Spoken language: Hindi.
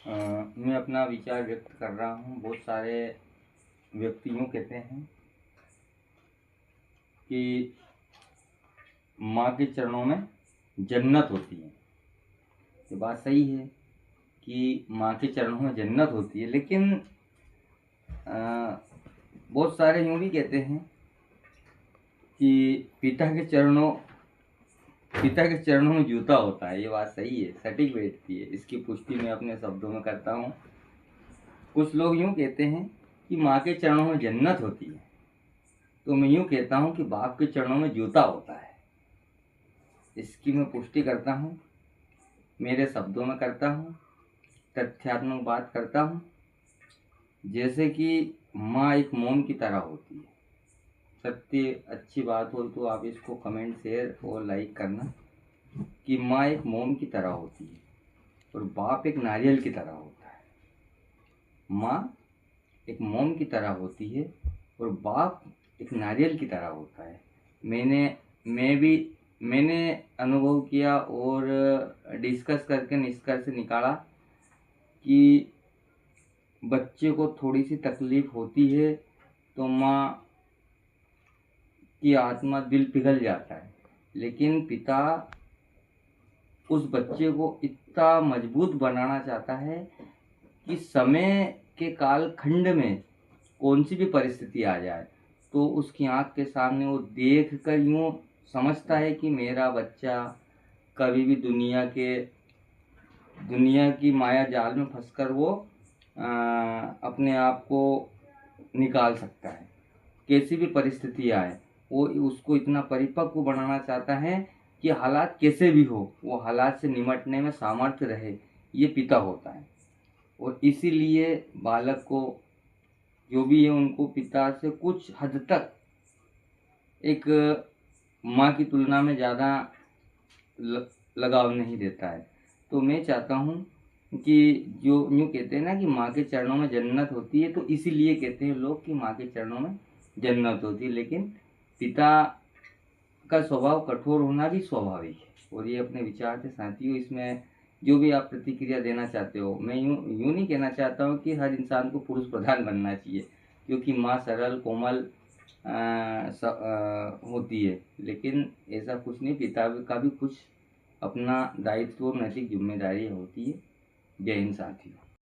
मैं अपना विचार व्यक्त कर रहा हूँ। बहुत सारे व्यक्ति यूँ कहते हैं कि माँ के चरणों में जन्नत होती है। ये बात सही है कि माँ के चरणों में जन्नत होती है, लेकिन बहुत सारे यूँ भी कहते हैं कि पिता के चरणों में जूता होता है। ये बात सही है, सटीक बैठती है। इसकी पुष्टि मैं अपने शब्दों में करता हूँ। कुछ लोग यूँ कहते हैं कि माँ के चरणों में जन्नत होती है, तो मैं यूँ कहता हूँ कि बाप के चरणों में जूता होता है। इसकी मैं पुष्टि करता हूँ, मेरे शब्दों में करता हूँ, तथ्यात्मक बात करता हूँ। जैसे कि माँ एक मोम की तरह होती है। सत्य अच्छी बात हो तो आप इसको कमेंट, शेयर और लाइक करना कि माँ एक मोम की तरह होती है और बाप एक नारियल की तरह होता है। माँ एक मोम की तरह होती है और बाप एक नारियल की तरह होता है। मैंने अनुभव किया और डिस्कस करके निष्कर्ष निकाला कि बच्चे को थोड़ी सी तकलीफ होती है तो माँ की आत्मा, दिल पिघल जाता है, लेकिन पिता उस बच्चे को इतना मजबूत बनाना चाहता है कि समय के कालखंड में कौन सी भी परिस्थिति आ जाए तो उसकी आंख के सामने वो देख कर यूँ समझता है कि मेरा बच्चा कभी भी दुनिया की माया जाल में फंसकर वो अपने आप को निकाल सकता है। कैसी भी परिस्थिति आए वो उसको इतना परिपक्व बनाना चाहता है कि हालात कैसे भी हो वो हालात से निमटने में सामर्थ्य रहे। ये पिता होता है और इसीलिए बालक को जो भी है उनको पिता से कुछ हद तक एक माँ की तुलना में ज़्यादा लगाव नहीं देता है। तो मैं चाहता हूँ कि जो यूँ कहते हैं ना कि माँ के चरणों में जन्नत होती है, तो इसीलिए कहते हैं लोग कि माँ के चरणों में जन्नत होती है। लेकिन पिता का स्वभाव कठोर होना भी स्वाभाविक है। और ये अपने विचार थे साथियों। इसमें जो भी आप प्रतिक्रिया देना चाहते हो, मैं यूँ नहीं कहना चाहता हूँ कि हर इंसान को पुरुष प्रधान बनना चाहिए, क्योंकि माँ सरल कोमल होती है, लेकिन ऐसा कुछ नहीं। पिता का भी कुछ अपना दायित्व और नैतिक जिम्मेदारी होती है। जय हिंद साथियों।